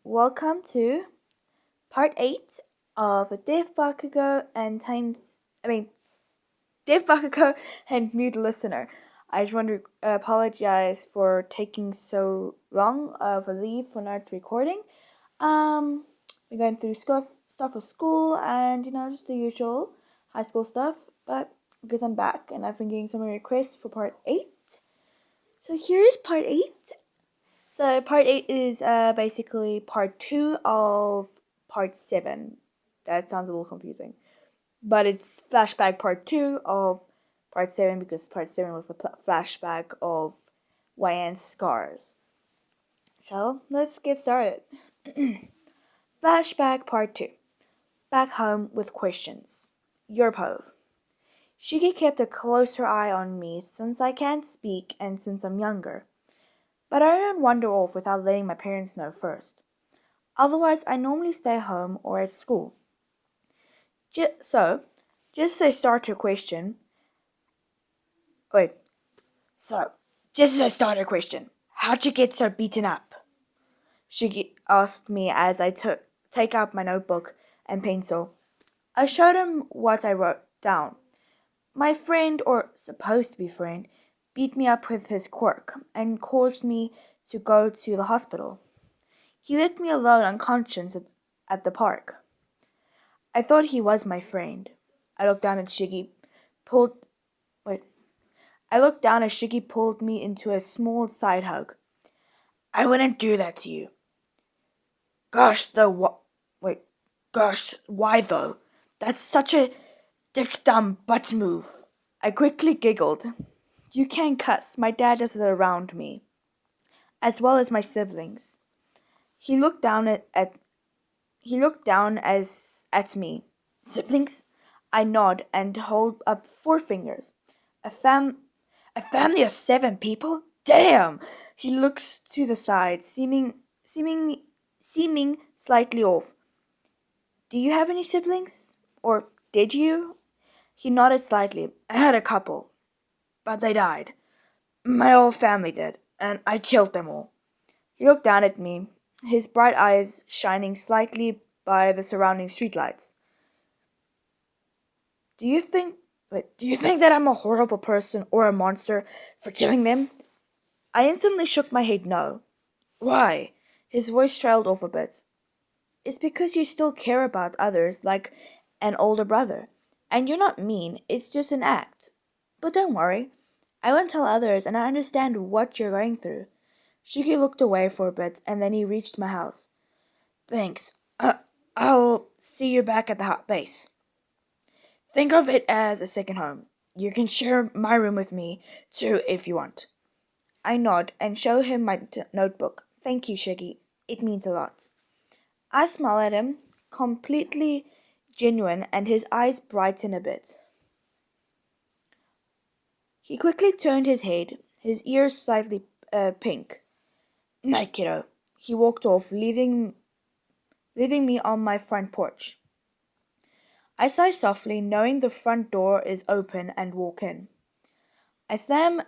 welcome to part 8 of Bakugou and Dave Bakugou and Mute Listener. I just want to apologize for taking so long of a leave for not recording. We're going through stuff with school and just the usual high school stuff, but because I'm back and I've been getting so many requests for part 8. So here's part 8. So part 8 is basically part 2 of part 7. That sounds a little confusing. But it's flashback part 2 of part 7 because part 7 was the flashback of Wyan's scars. So let's get started. Flashback part 2. Back home with questions. Your Pove. Shiki kept a closer eye on me since I can't speak and since I'm younger. But I don't wander off without letting my parents know first. Otherwise, I normally stay home or at school. Just as I start your question, how'd you get so beaten up? She asked me as I take out my notebook and pencil. I showed him what I wrote down. My friend, or supposed to be friend, beat me up with his quirk and caused me to go to the hospital. He left me alone unconscious at the park. I thought he was my friend. I looked down as Shiggy pulled me into a small side hug. I wouldn't do that to you. Gosh, why though? That's such a dick-dumb butt move. I quickly giggled. You can't cuss. My dad does it around me, as well as my siblings. He looked down at me. Siblings? I nod and hold up 4 fingers. A family of 7 people? Damn! He looks to the side, seeming slightly off. Do you have any siblings? Or did you? He nodded slightly. I had a couple, but they died. My whole family did, and I killed them all. He looked down at me, his bright eyes shining slightly by the surrounding streetlights. Do you think that I'm a horrible person or a monster for killing them? I instantly shook my head no. Why? His voice trailed off a bit. It's because you still care about others like an older brother. And you're not mean, it's just an act. But don't worry. I won't tell others and I understand what you're going through. Shiki looked away for a bit and then he reached my house. Thanks. I'll see you back at the base. Think of it as a second home. You can share my room with me, too, if you want. I nod and show him my notebook. Thank you, Shiggy. It means a lot. I smile at him, completely genuine, and his eyes brighten a bit. He quickly turned his head, his ears slightly pink. Night, kiddo. He walked off, leaving me on my front porch. I sigh softly, knowing the front door is open, and walk in. I slam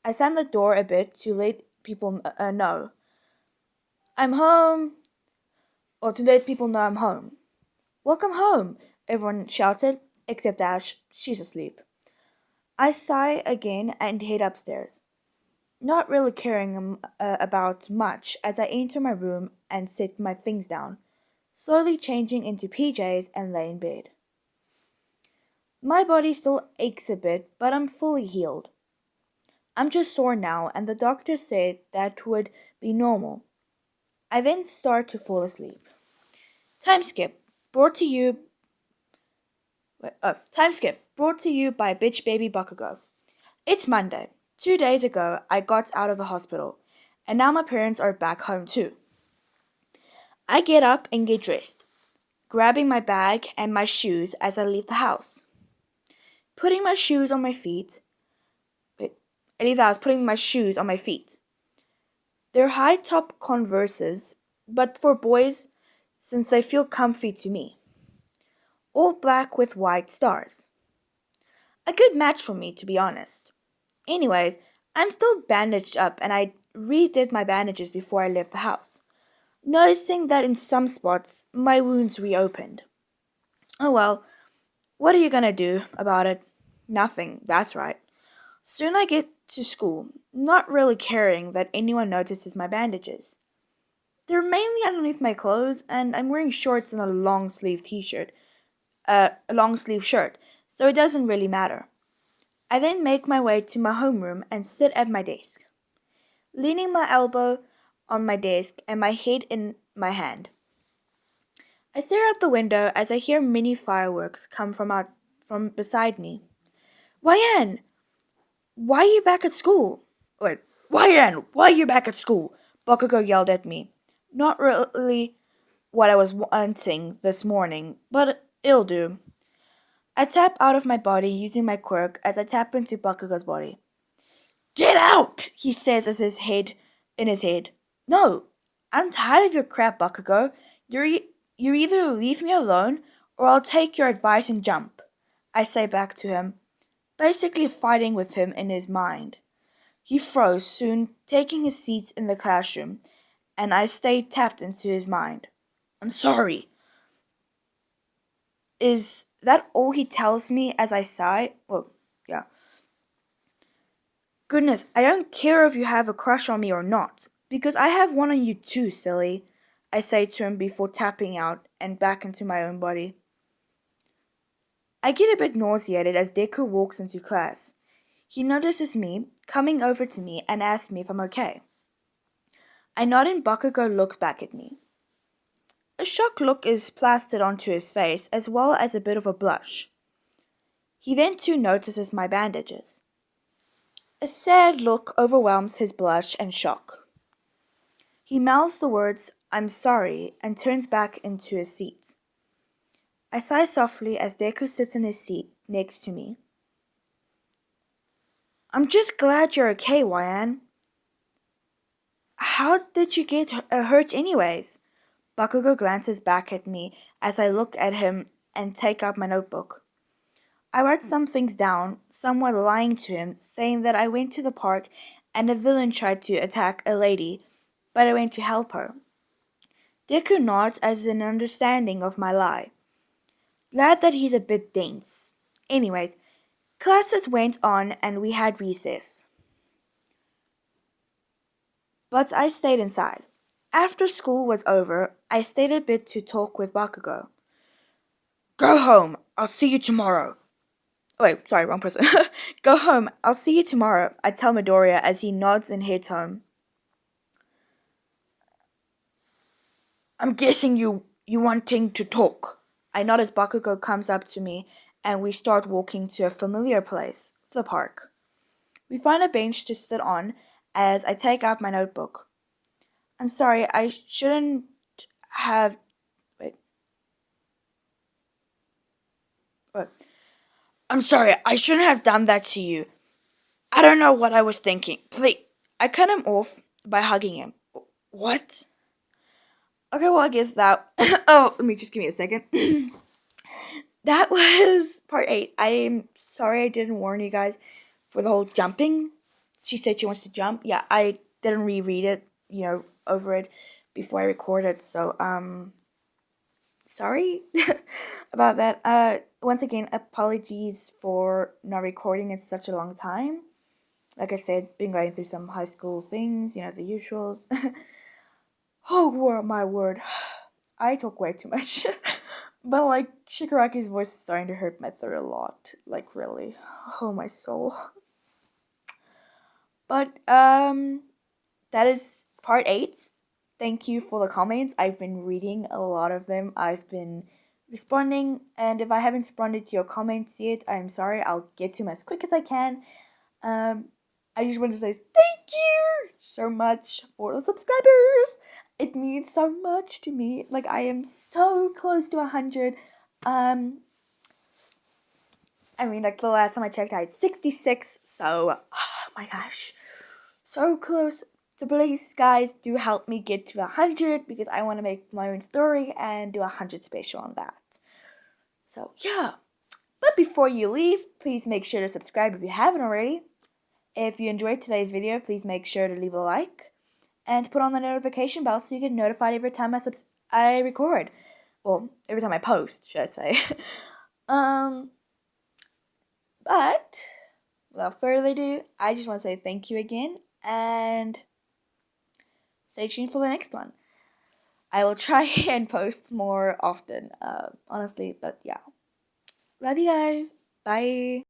the door a bit to let people know I'm home, or to let people know I'm home. Welcome home, everyone shouted, except Ash. She's asleep. I sigh again and head upstairs, not really caring about much as I enter my room and set my things down, slowly changing into PJs and lay in bed. My body still aches a bit, but I'm fully healed. I'm just sore now, and the doctor said that would be normal. I then start to fall asleep. Time skip brought to you by Bitch Baby Bakugou. It's Monday. 2 days ago, I got out of the hospital, and now my parents are back home too. I get up and get dressed, grabbing my bag and my shoes as I leave the house. Putting my shoes on my feet. Putting my shoes on my feet. They're high-top Converses, but for boys, since they feel comfy to me. All black with white stars. A good match for me, to be honest. Anyways, I'm still bandaged up and I redid my bandages before I left the house. noticing that in some spots my wounds reopened. Oh well, what are you gonna do about it? Nothing, that's right. Soon I get to school, not really caring that anyone notices my bandages. They're mainly underneath my clothes, and I'm wearing shorts and a long sleeve t-shirt, a long sleeve shirt, so it doesn't really matter. I then make my way to my homeroom and sit at my desk, leaning my elbow on my desk and my head in my hand. I stare out the window as I hear mini fireworks come from beside me. Wyan, why are you back at school? Wait, Wyan, why are you back at school? Bakugou yelled at me. Not really what I was wanting this morning, but it'll do. I tap out of my body using my quirk as I tap into Bakugou's body. Get out! He says as his head in his head. No, I'm tired of your crap, Bakugou. You either leave me alone or I'll take your advice and jump. I say back to him, basically fighting with him in his mind. He froze soon, taking his seat in the classroom, and I stayed tapped into his mind. I'm sorry. Is that all he tells me as I sigh? Well, yeah. Goodness, I don't care if you have a crush on me or not, because I have one on you too, silly, I say to him before tapping out and back into my own body. I get a bit nauseated as Deku walks into class. He notices me, coming over to me and asks me if I'm okay. I nod and Bakugou looks back at me. A shocked look is plastered onto his face as well as a bit of a blush. He then too notices my bandages. A sad look overwhelms his blush and shock. He mouths the words, I'm sorry, and turns back into his seat. I sigh softly as Deku sits in his seat next to me. I'm just glad you're okay, Wyan. How did you get hurt anyways? Bakugou glances back at me as I look at him and take out my notebook. I write some things down, somewhat lying to him, saying that I went to the park and a villain tried to attack a lady, but I went to help her. Deku nods as an understanding of my lie. Glad that he's a bit dense. Anyways, classes went on and we had recess. But I stayed inside. After school was over, I stayed a bit to talk with Bakugou. Go home. I'll see you tomorrow. Wait, sorry, wrong person. Go home. I'll see you tomorrow, I tell Midoriya as he nods and heads home. I'm guessing you wanting to talk. I nod as Bakugou comes up to me and we start walking to a familiar place, the park. We find a bench to sit on as I take out my notebook. I'm sorry, I shouldn't have... Wait. What? I'm sorry, I shouldn't have done that to you. I don't know what I was thinking. Please. I cut him off by hugging him. What? Okay, well, I guess that... oh, let me just give me a second. That was part 8. I am sorry I didn't warn you guys for the whole jumping. She said she wants to jump. Yeah, I didn't reread it, over it before I recorded. So, sorry about that. Once again, apologies for not recording in such a long time. Like I said, been going through some high school things, the usuals. Oh, my word. I talk way too much. But, Shikaraki's voice is starting to hurt my throat a lot. Like, really. Oh, my soul. But, that is part 8. Thank you for the comments. I've been reading a lot of them. I've been responding. And if I haven't responded to your comments yet, I'm sorry. I'll get to them as quick as I can. I just want to say thank you so much for the subscribers. It means so much to me. I am so close to 100. The last time I checked, I had 66. So, oh my gosh, so close. So please, guys, do help me get to 100 because I want to make my own story and do 100 special on that. So yeah. But before you leave, please make sure to subscribe if you haven't already. If you enjoyed today's video, please make sure to leave a like. and put on the notification bell so you get notified every time I record. Well, every time I post, should I say. But without further ado, I just want to say thank you again and stay tuned for the next one. I will try and post more often, honestly, but yeah. Love you guys. Bye.